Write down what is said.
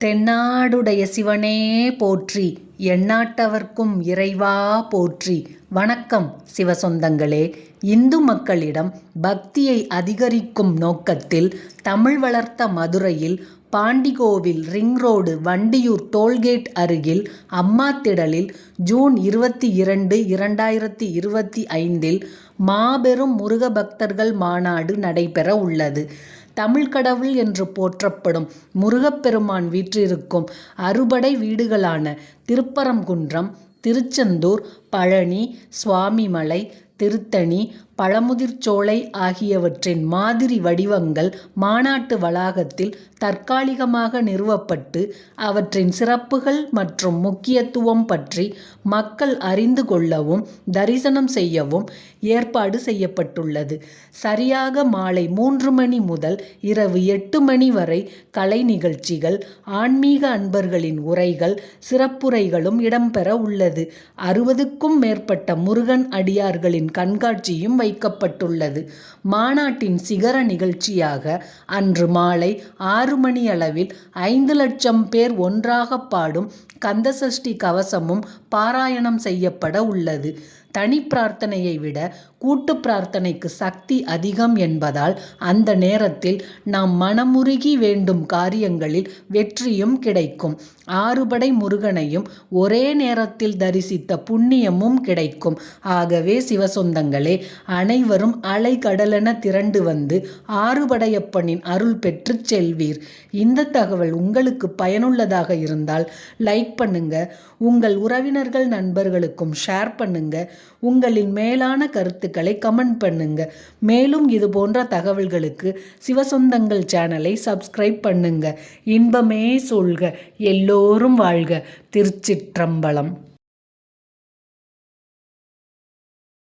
தென்னாடுடைய சிவனே போற்றி, எந்நாட்டவர்க்கும் இறைவா போற்றி. வணக்கம் சிவசொந்தங்களே. இந்து மக்களிடம் பக்தியை அதிகரிக்கும் நோக்கத்தில் தமிழ் வளர்த்த மதுரையில் Pandikovil ring road Vandiyur tollgate அருகில் அம்மாத்திடலில் ஜூன் 22, 2025 மாபெரும் முருக பக்தர்கள் மாநாடு நடைபெற உள்ளது. தமிழ் கடவுள் என்று போற்றப்படும் முருகப்பெருமான் வீற்றிருக்கும் அறுபடை வீடுகளான திருப்பரங்குன்றம், திருச்செந்தூர், பழனி, சுவாமிமலை, திருத்தணி, பழமுதிர்சோலை ஆகியவற்றின் மாதிரி வடிவங்கள் மாநாட்டு வளாகத்தில் தற்காலிகமாக நிறுவப்பட்டு அவற்றின் சிறப்புகள் மற்றும் முக்கியத்துவம் பற்றி மக்கள் அறிந்து கொள்ளவும் தரிசனம் செய்யவும் ஏற்பாடு செய்யப்பட்டுள்ளது. சரியாக மாலை 3 மணி முதல் இரவு 8 மணி வரை கலை நிகழ்ச்சிகள், ஆன்மீக அன்பர்களின் உரைகள், சிறப்புரைகளும் இடம்பெற உள்ளது. 60க்கும் மேற்பட்ட முருகன் அடியார்களின் கண்காட்சியும் வைக்கப்பட்டுள்ளது. மாநாட்டின் சிகர நிகழ்ச்சியாக அன்று மாலை 6 மணியளவில் 5 லட்சம் பேர் ஒன்றாக பாடும் கந்தசஷ்டி கவசமும் பாராயணம் செய்யப்பட உள்ளது. தனி பிரார்த்தனையை விட கூட்டு பிரார்த்தனைக்கு சக்தி அதிகம் என்பதால் அந்த நேரத்தில் நாம் மனமுருகி வேண்டும் காரியங்களில் வெற்றியும் கிடைக்கும். 6 படை முருகனையும் ஒரே நேரத்தில் தரிசித்த புண்ணியமும் கிடைக்கும். ஆகவே சிவசொந்தங்களே, அனைவரும் அலை கடலென திரண்டு வந்து 6 படையப்பனின் அருள் பெற்று செல்வீர். இந்த தகவல் உங்களுக்கு பயனுள்ளதாக இருந்தால் லைக் பண்ணுங்க, உங்கள் உறவினர்கள் நண்பர்களுக்கும் ஷேர் பண்ணுங்க, உங்களின் மேலான கருத்துக்களை கமெண்ட் பண்ணுங்க. மேலும் இது போன்ற தகவல்களுக்கு சிவசொந்தங்கள் சேனலை சப்ஸ்கிரைப் பண்ணுங்க. இன்பமே சொல்க, எல்லோரும் வாழ்க. திருச்சிற்றம்பலம்.